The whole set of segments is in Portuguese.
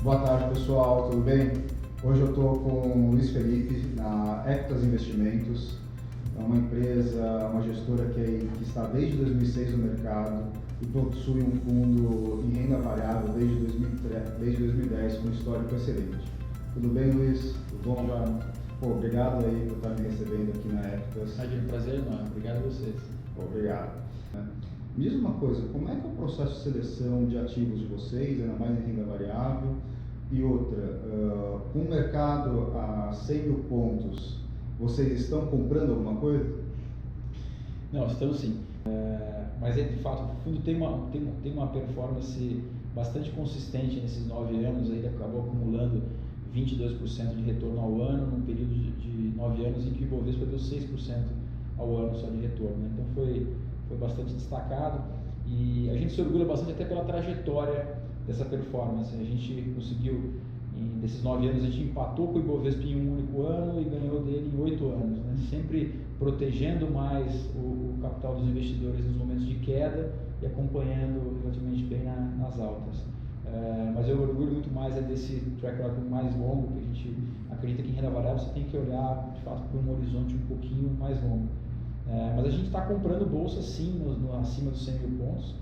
Boa tarde, pessoal, tudo bem? Hoje eu estou com o Luiz Felipe na Equitas Investimentos. É uma empresa, uma gestora que está desde 2006 no mercado e possui um fundo em renda variável desde 2010 com um histórico excelente. Tudo bem, Luiz? Tudo bom? Pô, obrigado aí por estar me recebendo aqui na Equitas. Prazer enorme, obrigado a vocês. Obrigado. Me diz uma coisa, como é que é o processo de seleção de ativos de vocês, ainda mais em renda variável? E outra, com o mercado a 100 mil pontos, vocês estão comprando alguma coisa? Não, estamos sim. Mas de fato, o fundo tem uma performance bastante consistente nesses 9 anos, aí ele acabou acumulando 22% de retorno ao ano, num período de 9 anos em que o Ibovespa deu 6% ao ano só de retorno, né? Então foi bastante destacado e a gente se orgulha bastante até pela trajetória dessa performance. A gente conseguiu, desses 9 anos, a gente empatou com o Ibovespa em um único ano e ganhou dele em 8 anos, né? Sempre protegendo mais o capital dos investidores nos momentos de queda e acompanhando relativamente bem nas altas. Mas eu orgulho muito mais desse track record mais longo, que a gente acredita que em renda variável você tem que olhar de fato para um horizonte um pouquinho mais longo. Mas a gente está comprando bolsa sim acima dos 100 mil pontos,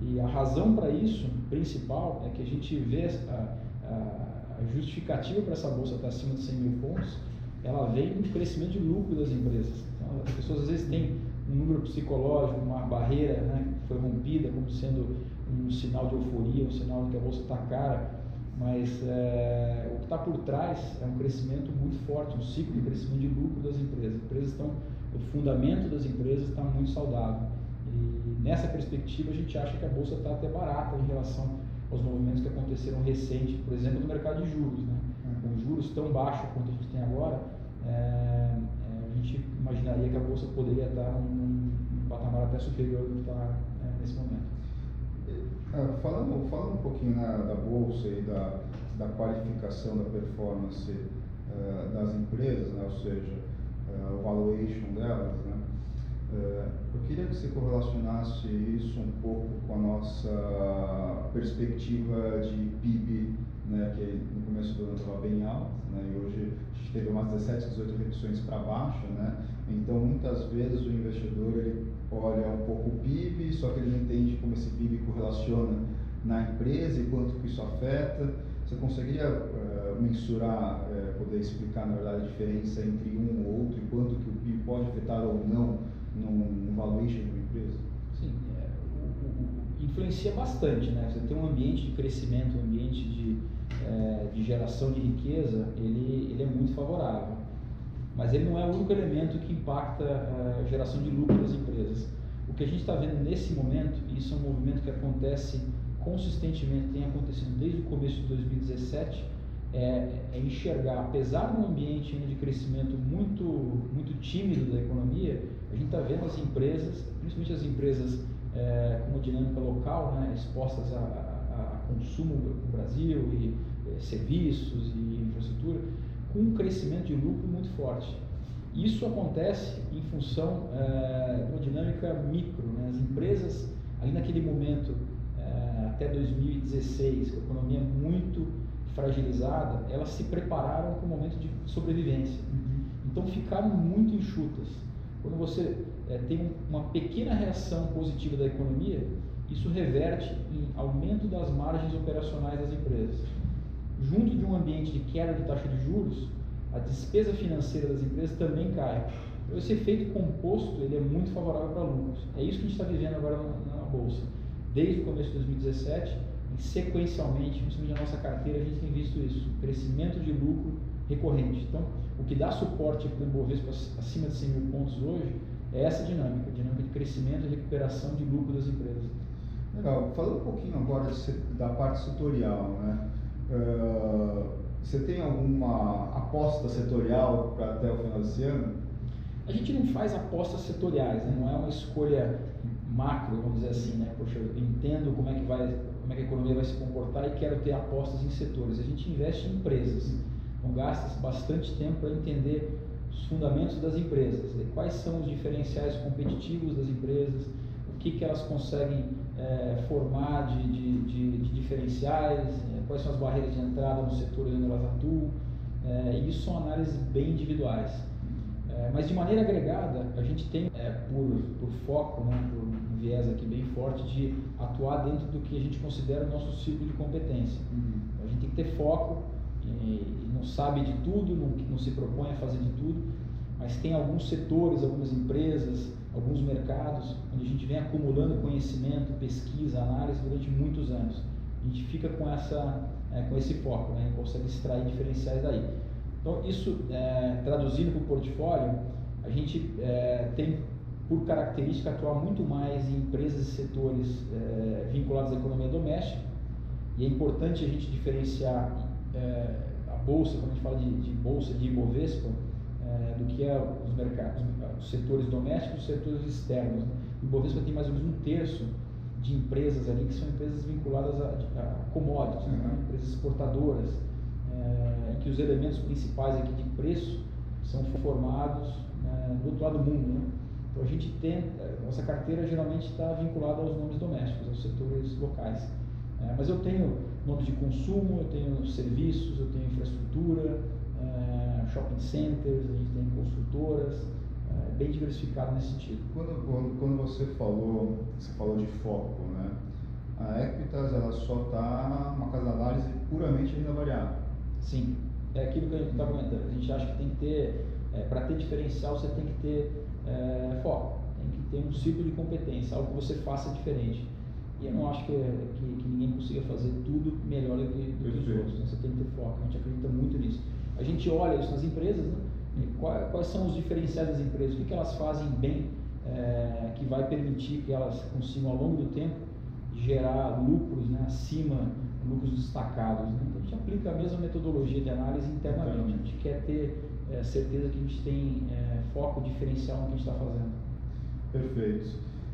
e a razão para isso principal é que a gente vê a justificativa para essa bolsa estar acima dos 100 mil pontos, ela vem do crescimento de lucro das empresas. Então, as pessoas às vezes têm um número psicológico, uma barreira, né, que foi rompida como sendo um sinal de euforia, um sinal de que a bolsa está cara, mas o que está por trás é um crescimento muito forte, um ciclo de crescimento de lucro das empresas. O fundamento das empresas está muito saudável, e nessa perspectiva a gente acha que a bolsa está até barata em relação aos movimentos que aconteceram recente, por exemplo, no mercado de juros, né? Com juros tão baixos quanto a gente tem agora, a gente imaginaria que a bolsa poderia estar num patamar até superior do que está nesse momento. Falando um pouquinho da bolsa e da qualificação da performance das empresas, né? Ou seja, o valuation delas, né? Eu queria que você correlacionasse isso um pouco com a nossa perspectiva de PIB, né? Que no começo do ano estava bem alto, né? E hoje a gente teve umas 17, 18 reduções para baixo, né? Então muitas vezes o investidor ele olha um pouco o PIB, só que ele não entende como esse PIB correlaciona na empresa e quanto que isso afeta. Você conseguiria mensurar, poder explicar na verdade a diferença entre um ou outro e quanto que o PIB pode afetar ou não no valuation de uma empresa? Sim, influencia bastante, né? Você tem um ambiente de crescimento, um ambiente de geração de riqueza, ele é muito favorável. Mas ele não é o único elemento que impacta a geração de lucro das empresas. O que a gente está vendo nesse momento, e isso é um movimento que acontece consistentemente, tem acontecido desde o começo de 2017, é enxergar, apesar de um ambiente de crescimento muito, muito tímido da economia, a gente está vendo as empresas, principalmente as empresas com dinâmica local, né, expostas a consumo no Brasil, e serviços e infraestrutura, com um crescimento de lucro muito forte. Isso acontece em função de uma dinâmica micro, né? As empresas, ali naquele momento, até 2016, com a economia muito fragilizada, elas se prepararam para o momento de sobrevivência. Então ficaram muito enxutas. Quando você tem uma pequena reação positiva da economia, isso reverte em aumento das margens operacionais das empresas. Junto de um ambiente de queda de taxa de juros, a despesa financeira das empresas também cai. Então, esse efeito composto ele é muito favorável para lucros. É isso que a gente está vivendo agora na Bolsa. Desde o começo de 2017, sequencialmente, principalmente na nossa carteira, a gente tem visto isso, crescimento de lucro recorrente. Então, o que dá suporte para o Ibovespa acima de 100 mil pontos hoje é essa dinâmica de crescimento e recuperação de lucro das empresas. Legal. Falando um pouquinho agora da parte setorial, né? Você tem alguma aposta setorial para até o final desse ano? A gente não faz apostas setoriais, né? Não é uma escolha macro, vamos dizer assim, né? Poxa, eu entendo como é que a economia vai se comportar e quero ter apostas em setores. A gente investe em empresas, então gasta bastante tempo para entender os fundamentos das empresas, quais são os diferenciais competitivos das empresas, o que elas conseguem formar de diferenciais, quais são as barreiras de entrada nos setores onde elas atuam, e isso são análises bem individuais. Mas de maneira agregada, a gente tem, por foco, né, por um viés aqui bem forte, de atuar dentro do que a gente considera o nosso ciclo de competência. A gente tem que ter foco, e não sabe de tudo, não se propõe a fazer de tudo, mas tem alguns setores, algumas empresas, alguns mercados, onde a gente vem acumulando conhecimento, pesquisa, análise durante muitos anos. A gente fica com esse foco, né, e consegue extrair diferenciais daí. Então, isso, traduzindo para o portfólio, a gente tem, por característica, atuar muito mais em empresas e setores vinculados à economia doméstica, e é importante a gente diferenciar a bolsa, quando a gente fala de bolsa de Ibovespa, do que os mercados, os setores domésticos e os setores externos. O Ibovespa tem mais ou menos 1/3 de empresas ali que são empresas vinculadas a commodities, né? Empresas exportadoras, em que os elementos principais aqui de preço são formados do outro lado do mundo, né? Então a gente tem, nossa carteira geralmente está vinculada aos nomes domésticos, aos setores locais. Mas eu tenho nomes de consumo, eu tenho serviços, eu tenho infraestrutura, shopping centers, a gente tem construtoras, bem diversificado nesse sentido. Quando você falou de foco, né? A Equitas, ela só está uma casa de análise puramente renda variável. Sim, é aquilo que a gente está comentando. A gente acha que tem que ter, para ter diferencial, você tem que ter foco, tem que ter um ciclo de competência, algo que você faça diferente. E eu não acho que ninguém consiga fazer tudo melhor do que os outros, né? Você tem que ter foco, a gente acredita muito nisso. A gente olha isso nas empresas, né? Quais são os diferenciais das empresas, o que elas fazem bem, que vai permitir que elas consigam ao longo do tempo gerar lucros, né, acima, lucros destacados, né? Então a gente aplica a mesma metodologia de análise internamente, a gente quer ter certeza que a gente tem foco diferencial no que a gente está fazendo. Perfeito.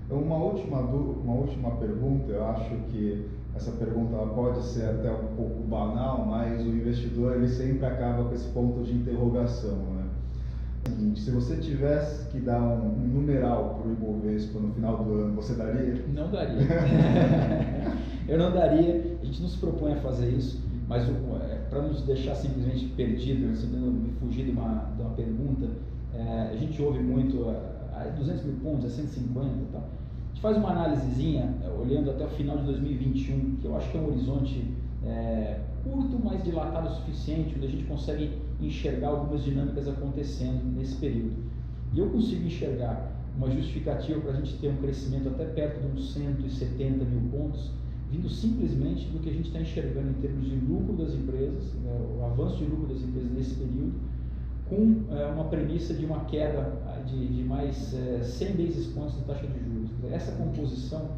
Uma última pergunta, eu acho que essa pergunta pode ser até um pouco banal, mas o investidor ele sempre acaba com esse ponto de interrogação, né? Se você tivesse que dar um numeral para o Ibovespa no final do ano, você daria? Não daria. Eu não daria, a gente não se propõe a fazer isso, mas para nos deixar simplesmente perdido, me fugir de uma pergunta, a gente ouve muito 200 mil pontos, 150 e tal. A gente faz uma análisezinha, olhando até o final de 2021, que eu acho que é um horizonte curto, mas dilatado o suficiente, onde a gente consegue enxergar algumas dinâmicas acontecendo nesse período. E eu consigo enxergar uma justificativa para a gente ter um crescimento até perto de uns 170 mil pontos, vindo simplesmente do que a gente está enxergando em termos de lucro das empresas, né, o avanço de lucro das empresas nesse período, com uma premissa de uma queda de mais 100 basis points da taxa de juros. Essa composição,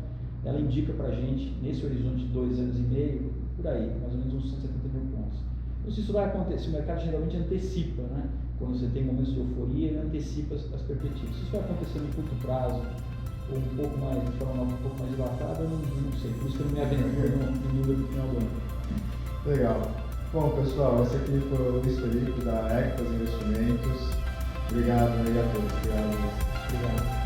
ela indica para a gente, nesse horizonte de 2 anos e meio, por aí, mais ou menos uns 170 mil pontos. Então, se isso vai acontecer, o mercado geralmente antecipa, né? Quando você tem momentos de euforia, ele antecipa as perspectivas. Se isso vai acontecer no curto prazo, ou um pouco mais, de forma um pouco mais dilatada, eu não sei. Por isso que eu não me aventuro no número do final do ano. Legal. Bom, pessoal, esse aqui foi o Luiz Felipe da Equitas Investimentos. Obrigado aí a todos. Obrigado.